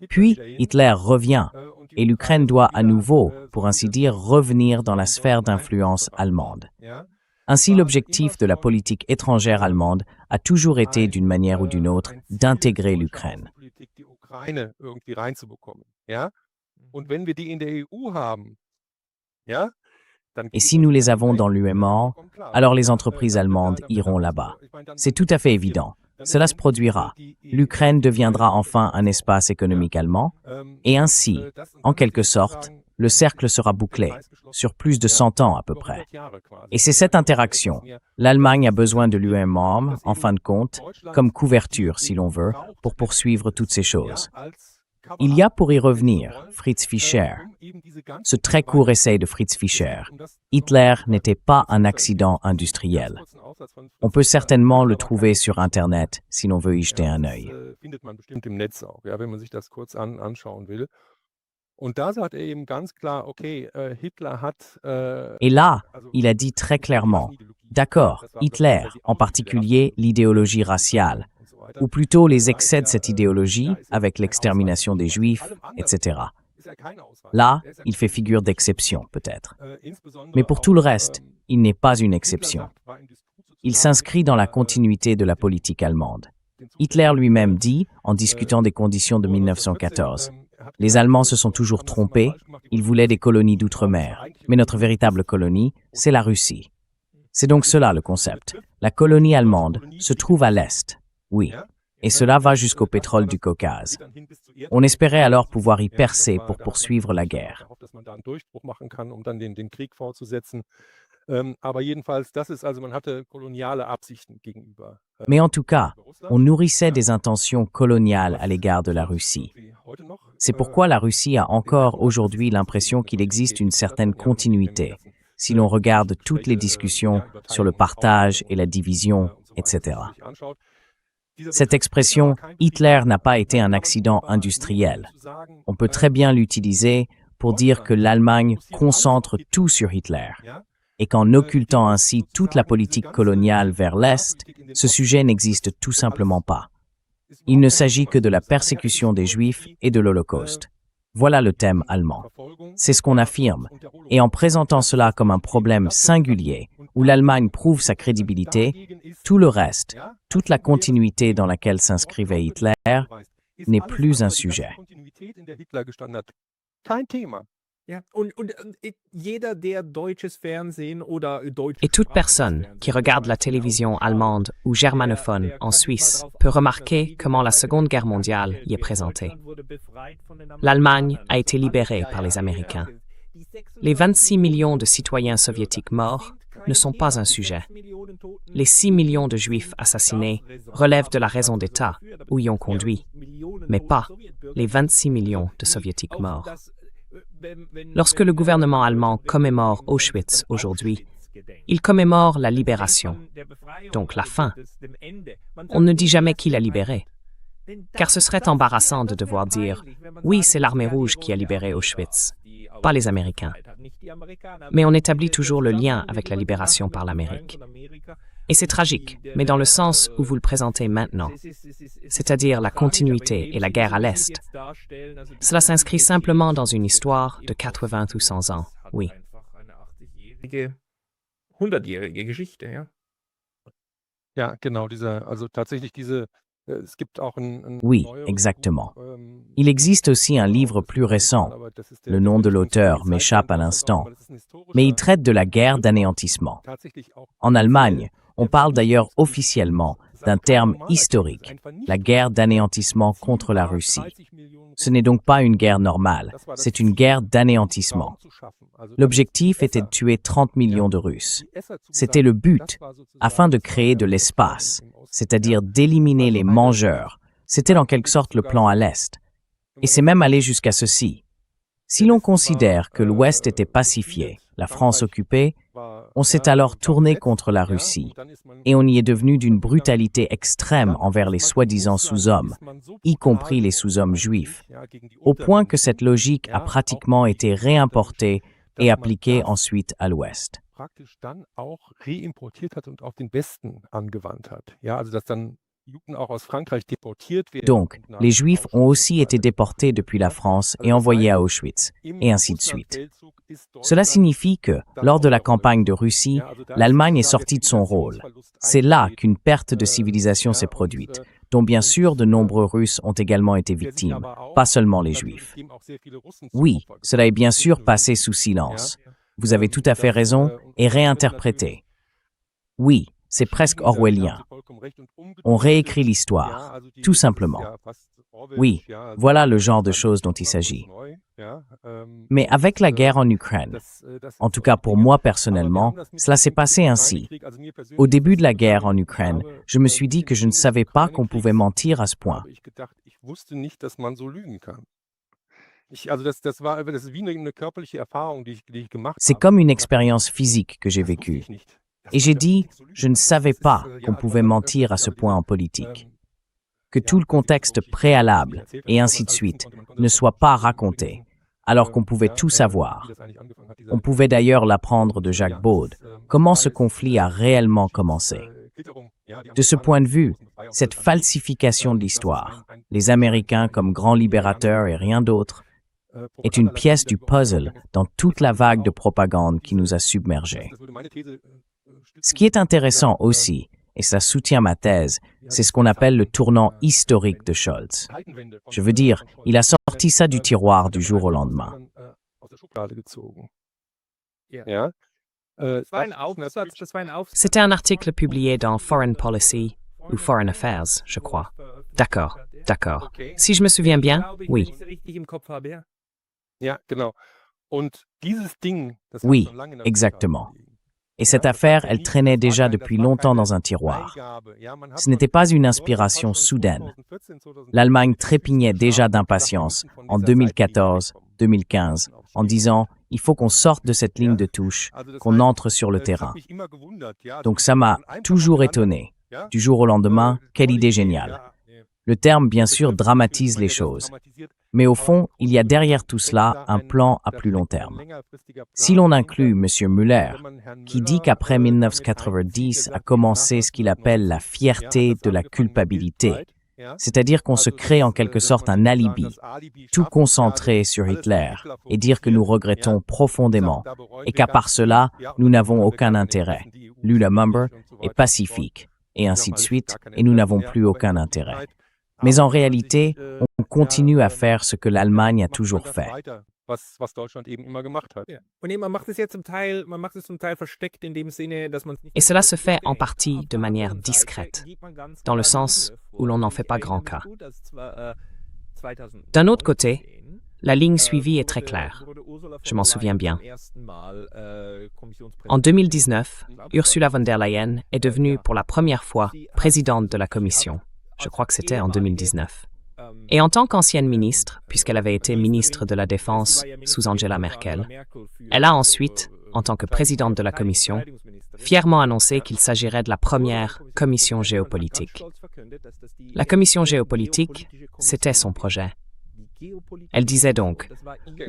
Puis, Hitler revient et l'Ukraine doit à nouveau, pour ainsi dire, revenir dans la sphère d'influence allemande. Ainsi, l'objectif de la politique étrangère allemande a toujours été, d'une manière ou d'une autre, d'intégrer l'Ukraine. Et si nous les avons dans l'UMA, alors les entreprises allemandes iront là-bas. C'est tout à fait évident. Cela se produira. L'Ukraine deviendra enfin un espace économique allemand, et ainsi, en quelque sorte, le cercle sera bouclé, sur plus de 100 ans à peu près. Et c'est cette interaction. L'Allemagne a besoin de l'UMA, en fin de compte, comme couverture, si l'on veut, pour poursuivre toutes ces choses. Il y a, pour y revenir, Fritz Fischer. Ce très court essai de Fritz Fischer. Hitler n'était pas un accident industriel. On peut certainement le trouver sur Internet, si l'on veut y jeter un œil. Et là, il a dit très clairement, d'accord, Hitler, en particulier l'idéologie raciale, ou plutôt les excès de cette idéologie, avec l'extermination des Juifs, etc. Là, il fait figure d'exception, peut-être. Mais pour tout le reste, il n'est pas une exception. Il s'inscrit dans la continuité de la politique allemande. Hitler lui-même dit, en discutant des conditions de 1914, « Les Allemands se sont toujours trompés, ils voulaient des colonies d'outre-mer, mais notre véritable colonie, c'est la Russie. » C'est donc cela le concept. La colonie allemande se trouve à l'Est. Oui, et cela va jusqu'au pétrole du Caucase. On espérait alors pouvoir y percer pour poursuivre la guerre. Mais en tout cas, on nourrissait des intentions coloniales à l'égard de la Russie. C'est pourquoi la Russie a encore aujourd'hui l'impression qu'il existe une certaine continuité, si l'on regarde toutes les discussions sur le partage et la division, etc. Cette expression « Hitler n'a pas été un accident industriel », on peut très bien l'utiliser pour dire que l'Allemagne concentre tout sur Hitler, et qu'en occultant ainsi toute la politique coloniale vers l'Est, ce sujet n'existe tout simplement pas. Il ne s'agit que de la persécution des Juifs et de l'Holocauste. Voilà le thème allemand. C'est ce qu'on affirme, et en présentant cela comme un problème singulier, où l'Allemagne prouve sa crédibilité, tout le reste, toute la continuité dans laquelle s'inscrivait Hitler, n'est plus un sujet. Et toute personne qui regarde la télévision allemande ou germanophone en Suisse peut remarquer comment la Seconde Guerre mondiale y est présentée. L'Allemagne a été libérée par les Américains. Les 26 millions de citoyens soviétiques morts ne sont pas un sujet. Les 6 millions de Juifs assassinés relèvent de la raison d'État où y ont conduit, mais pas les 26 millions de Soviétiques morts. Lorsque le gouvernement allemand commémore Auschwitz aujourd'hui, il commémore la libération, donc la fin. On ne dit jamais qui l'a libéré, car ce serait embarrassant de devoir dire « Oui, c'est l'armée rouge qui a libéré Auschwitz, pas les Américains ». Mais on établit toujours le lien avec la libération par l'Amérique. Et c'est tragique, mais dans le sens où vous le présentez maintenant, c'est-à-dire la continuité et la guerre à l'Est. Cela s'inscrit simplement dans une histoire de 80 ou 100 ans, oui. Oui, exactement. Il existe aussi un livre plus récent. Le nom de l'auteur m'échappe à l'instant, mais il traite de la guerre d'anéantissement. En Allemagne, on parle d'ailleurs officiellement d'un terme historique, la guerre d'anéantissement contre la Russie. Ce n'est donc pas une guerre normale, c'est une guerre d'anéantissement. L'objectif était de tuer 30 millions de Russes. C'était le but, afin de créer de l'espace, c'est-à-dire d'éliminer les mangeurs. C'était en quelque sorte le plan à l'Est. Et c'est même allé jusqu'à ceci. Si l'on considère que l'Ouest était pacifié, la France occupée, on s'est alors tourné contre la Russie, et on y est devenu d'une brutalité extrême envers les soi-disant sous-hommes, y compris les sous-hommes juifs, au point que cette logique a pratiquement été réimportée et appliquée ensuite à l'Ouest. Donc, les Juifs ont aussi été déportés depuis la France et envoyés à Auschwitz, et ainsi de suite. Cela signifie que, lors de la campagne de Russie, l'Allemagne est sortie de son rôle. C'est là qu'une perte de civilisation s'est produite, dont bien sûr de nombreux Russes ont également été victimes, pas seulement les Juifs. Oui, cela est bien sûr passé sous silence. Vous avez tout à fait raison, et réinterprété. Oui, c'est presque orwellien. On réécrit l'histoire, tout simplement. Oui, voilà le genre de choses dont il s'agit. Mais avec la guerre en Ukraine, en tout cas pour moi personnellement, cela s'est passé ainsi. Au début de la guerre en Ukraine, je me suis dit que je ne savais pas qu'on pouvait mentir à ce point. C'est comme une expérience physique que j'ai vécue. Et j'ai dit, je ne savais pas qu'on pouvait mentir à ce point en politique. Que tout le contexte préalable, et ainsi de suite, ne soit pas raconté, alors qu'on pouvait tout savoir. On pouvait d'ailleurs l'apprendre de Jacques Baud, comment ce conflit a réellement commencé. De ce point de vue, cette falsification de l'histoire, les Américains comme grands libérateurs et rien d'autre, est une pièce du puzzle dans toute la vague de propagande qui nous a submergés. Ce qui est intéressant aussi, et ça soutient ma thèse, c'est ce qu'on appelle le tournant historique de Scholz. Je veux dire, il a sorti ça du tiroir du jour au lendemain. C'était un article publié dans Foreign Policy ou Foreign Affairs, je crois. D'accord. Si je me souviens bien, oui. Oui, exactement. Et cette affaire, elle traînait déjà depuis longtemps dans un tiroir. Ce n'était pas une inspiration soudaine. L'Allemagne trépignait déjà d'impatience en 2014, 2015, en disant « Il faut qu'on sorte de cette ligne de touche, qu'on entre sur le terrain. Donc ça m'a toujours étonné. Du jour au lendemain, quelle idée géniale. Le terme, bien sûr, dramatise les choses. Mais au fond, il y a derrière tout cela un plan à plus long terme. Si l'on inclut M. Müller, qui dit qu'après 1990 a commencé ce qu'il appelle la fierté de la culpabilité, c'est-à-dire qu'on se crée en quelque sorte un alibi, tout concentré sur Hitler, et dire que nous regrettons profondément, et qu'à part cela, nous n'avons aucun intérêt. Lula Mumber est pacifique, et ainsi de suite, et nous n'avons plus aucun intérêt. Mais en réalité, on continue à faire ce que l'Allemagne a toujours fait. Et cela se fait en partie de manière discrète, dans le sens où l'on n'en fait pas grand cas. D'un autre côté, la ligne suivie est très claire. Je m'en souviens bien. En 2019, Ursula von der Leyen est devenue pour la première fois présidente de la Commission. Je crois que c'était en 2019. Et en tant qu'ancienne ministre, puisqu'elle avait été ministre de la Défense sous Angela Merkel, elle a ensuite, en tant que présidente de la Commission, fièrement annoncé qu'il s'agirait de la première commission géopolitique. La commission géopolitique, c'était son projet. Elle disait donc,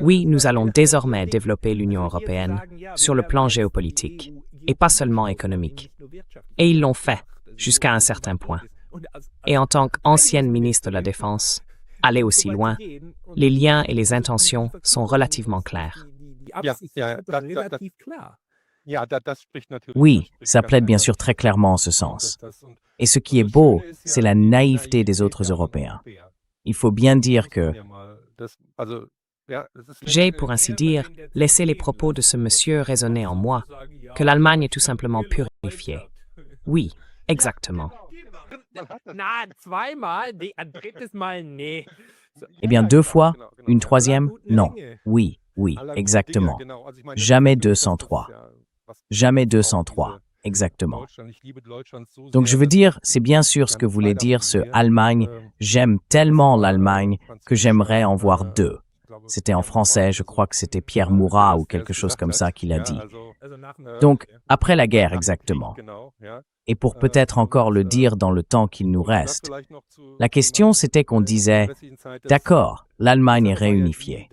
oui, nous allons désormais développer l'Union européenne sur le plan géopolitique, et pas seulement économique. Et ils l'ont fait, jusqu'à un certain point. Et en tant qu'ancienne ministre de la Défense, aller aussi loin, les liens et les intentions sont relativement clairs. Oui, ça plaide bien sûr très clairement en ce sens. Et ce qui est beau, c'est la naïveté des autres Européens. Il faut bien dire que j'ai, pour ainsi dire, laissé les propos de ce monsieur résonner en moi, que l'Allemagne est tout simplement purifiée. Oui, exactement. Eh bien, 2 fois, une troisième, non. Oui, exactement. Jamais 203. Jamais 203, exactement. Donc je veux dire, c'est bien sûr ce que voulait dire ce « Allemagne ». J'aime tellement l'Allemagne que j'aimerais en voir 2. C'était en français, je crois que c'était Pierre Mourat ou quelque chose comme ça qui l'a dit. Donc, après la guerre, exactement. Et pour peut-être encore le dire dans le temps qu'il nous reste, la question c'était qu'on disait « D'accord, l'Allemagne est réunifiée.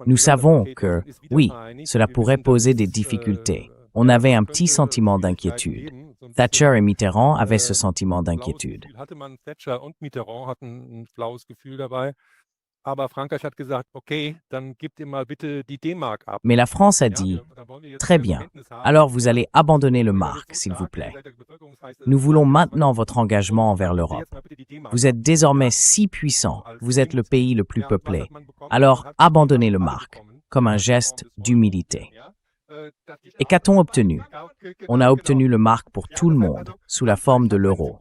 Nous savons que, oui, cela pourrait poser des difficultés. » On avait un petit sentiment d'inquiétude. Thatcher et Mitterrand avaient ce sentiment d'inquiétude. Mais la France a dit « Très bien, alors vous allez abandonner le mark, s'il vous plaît. Nous voulons maintenant votre engagement envers l'Europe. Vous êtes désormais si puissant, vous êtes le pays le plus peuplé. Alors abandonnez le mark, comme un geste d'humilité. » Et qu'a-t-on obtenu? On a obtenu le mark pour tout le monde, sous la forme de l'euro.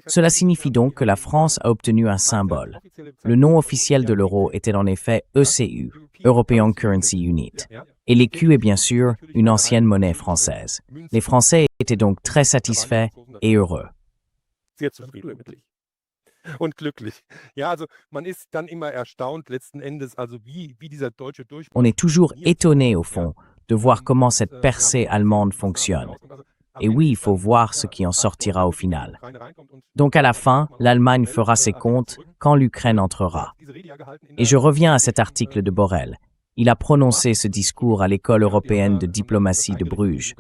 Cela signifie donc que la France a obtenu un symbole. Le nom officiel de l'euro était en effet ECU, European Currency Unit. Et l'écu est bien sûr une ancienne monnaie française. Les Français étaient donc très satisfaits et heureux. On est toujours étonné, au fond, de voir comment cette percée allemande fonctionne. Et oui, il faut voir ce qui en sortira au final. Donc à la fin, l'Allemagne fera ses comptes quand l'Ukraine entrera. Et je reviens à cet article de Borrell. Il a prononcé ce discours à l'École européenne de diplomatie de Bruges.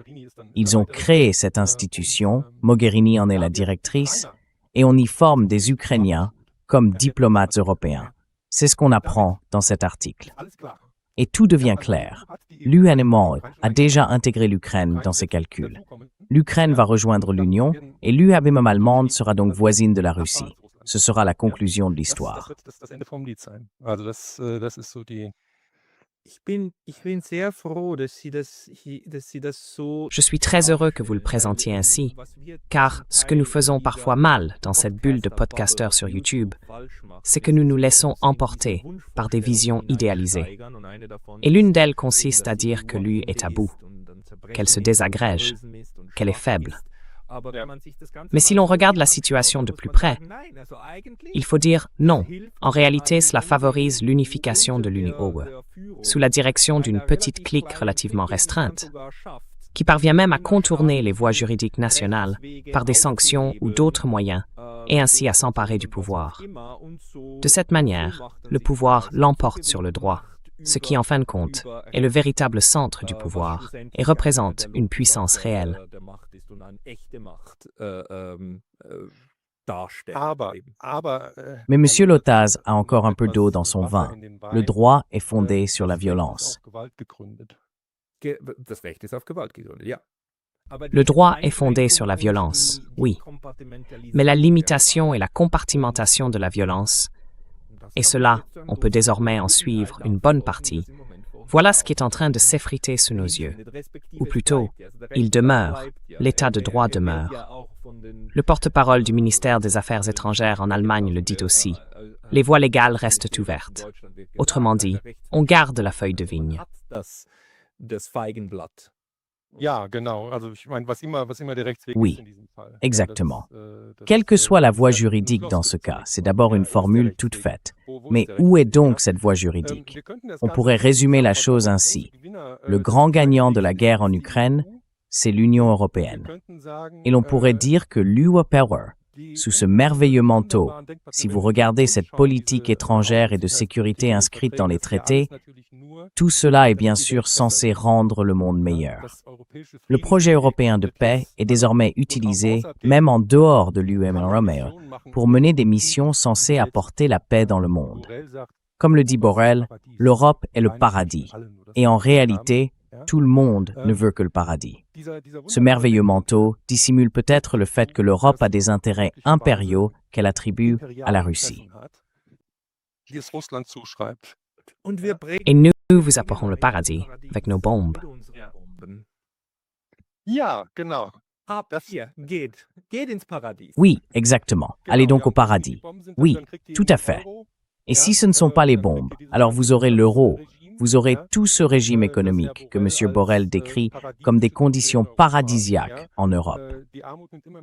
Ils ont créé cette institution, Mogherini en est la directrice, et on y forme des Ukrainiens comme diplomates européens. C'est ce qu'on apprend dans cet article. Et tout devient clair. L'UNMO a déjà intégré l'Ukraine dans ses calculs. L'Ukraine va rejoindre l'Union et l'UABM allemande sera donc voisine de la Russie. Ce sera la conclusion de l'histoire. Je suis très heureux que vous le présentiez ainsi, car ce que nous faisons parfois mal dans cette bulle de podcasteurs sur YouTube, c'est que nous nous laissons emporter par des visions idéalisées. Et l'une d'elles consiste à dire que l'U est à bout, qu'elle se désagrège, qu'elle est faible. Mais si l'on regarde la situation de plus près, il faut dire non. En réalité, cela favorise l'unification de l'UNIOE, sous la direction d'une petite clique relativement restreinte, qui parvient même à contourner les voies juridiques nationales par des sanctions ou d'autres moyens, et ainsi à s'emparer du pouvoir. De cette manière, le pouvoir l'emporte sur le droit, ce qui, en fin de compte, est le véritable centre du pouvoir et représente une puissance réelle. Mais M. Lotaz a encore un peu d'eau dans son vin. Le droit est fondé sur la violence. Le droit est fondé sur la violence, oui. Mais la limitation et la compartimentation de la violence, et cela, on peut désormais en suivre une bonne partie, voilà ce qui est en train de s'effriter sous nos yeux. Ou plutôt, il demeure, l'état de droit demeure. Le porte-parole du ministère des Affaires étrangères en Allemagne le dit aussi. Les voies légales restent ouvertes. Autrement dit, on garde la feuille de vigne. Oui, exactement. Quelle que soit la voie juridique dans ce cas, c'est d'abord une formule toute faite. Mais où est donc cette voie juridique? On pourrait résumer la chose ainsi. Le grand gagnant de la guerre en Ukraine, c'est l'Union européenne. Et l'on pourrait dire que l'UE Power, sous ce merveilleux manteau, si vous regardez cette politique étrangère et de sécurité inscrite dans les traités, tout cela est bien sûr censé rendre le monde meilleur. Le projet européen de paix est désormais utilisé, même en dehors de l'UE, pour mener des missions censées apporter la paix dans le monde. Comme le dit Borrell, l'Europe est le paradis. Et en réalité, tout le monde ne veut que le paradis. Ce merveilleux manteau dissimule peut-être le fait que l'Europe a des intérêts impériaux qu'elle attribue à la Russie. Et nous vous apportons le paradis avec nos bombes. Oui, exactement. Allez donc au paradis. Oui, tout à fait. Et si ce ne sont pas les bombes, alors vous aurez l'euro, vous aurez tout ce régime économique que M. Borrell décrit comme des conditions paradisiaques en Europe.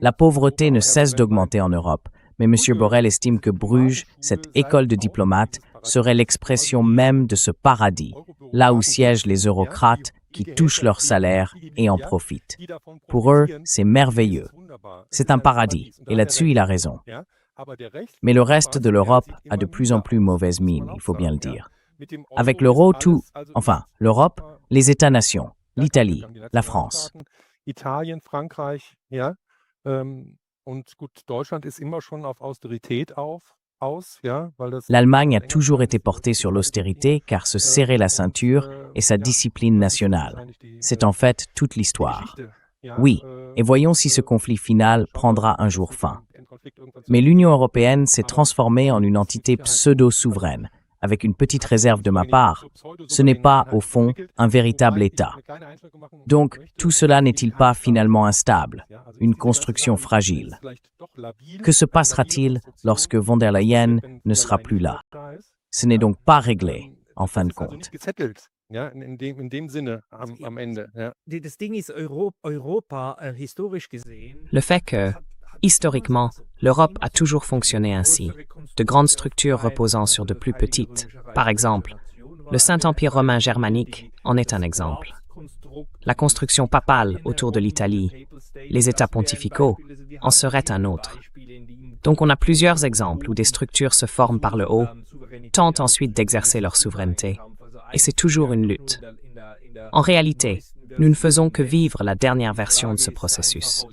La pauvreté ne cesse d'augmenter en Europe, mais M. Borrell estime que Bruges, cette école de diplomates, serait l'expression même de ce paradis, là où siègent les eurocrates qui touchent leur salaire et en profitent. Pour eux, c'est merveilleux. C'est un paradis, et là-dessus, il a raison. Mais le reste de l'Europe a de plus en plus mauvaise mine, il faut bien le dire. Avec l'euro, l'Europe, les États-nations, l'Italie, la France. L'Allemagne a toujours été portée sur l'austérité car se serrer la ceinture est sa discipline nationale. C'est en fait toute l'histoire. Oui, et voyons si ce conflit final prendra un jour fin. Mais l'Union européenne s'est transformée en une entité pseudo-souveraine, avec une petite réserve de ma part. Ce n'est pas, au fond, un véritable État. Donc, tout cela n'est-il pas finalement instable, une construction fragile? Que se passera-t-il lorsque von der Leyen ne sera plus là? Ce n'est donc pas réglé, en fin de compte. Le fait que, historiquement, l'Europe a toujours fonctionné ainsi, de grandes structures reposant sur de plus petites. Par exemple, le Saint-Empire romain germanique en est un exemple. La construction papale autour de l'Italie, les États pontificaux, en seraient un autre. Donc on a plusieurs exemples où des structures se forment par le haut, tentent ensuite d'exercer leur souveraineté, et c'est toujours une lutte. En réalité, nous ne faisons que vivre la dernière version de ce processus.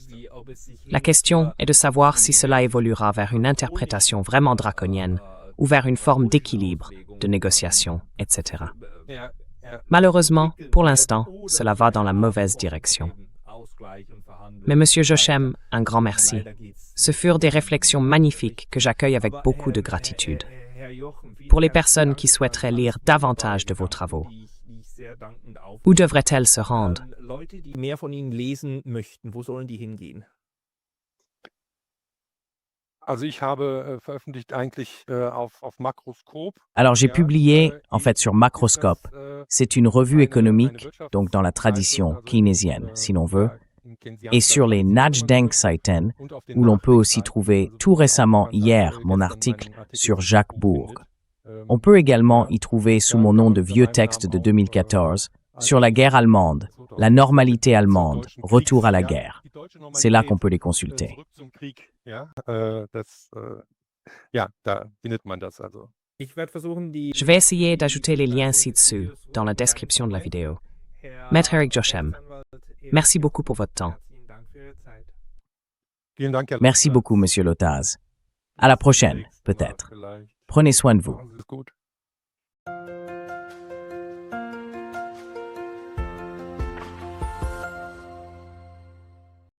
La question est de savoir si cela évoluera vers une interprétation vraiment draconienne ou vers une forme d'équilibre, de négociation, etc. Malheureusement, pour l'instant, cela va dans la mauvaise direction. Mais Monsieur Jochem, un grand merci. Ce furent des réflexions magnifiques que j'accueille avec beaucoup de gratitude. Pour les personnes qui souhaiteraient lire davantage de vos travaux, où devraient-elles se rendre? Alors j'ai publié, en fait, sur Macroscope. C'est une revue économique, donc dans la tradition keynésienne, si l'on veut. et sur les Nachdenkseiten, où l'on peut aussi trouver tout récemment hier mon article sur Jacques Bourg. On peut également y trouver sous mon nom de vieux texte de 2014 sur la guerre allemande, la normalité allemande, retour à la guerre. C'est là qu'on peut les consulter. Je vais essayer d'ajouter les liens ci-dessus dans la description de la vidéo. Maître Eric Jochem, merci beaucoup pour votre temps. Merci beaucoup, Monsieur Lotaz. À la prochaine, peut-être. Prenez soin de vous.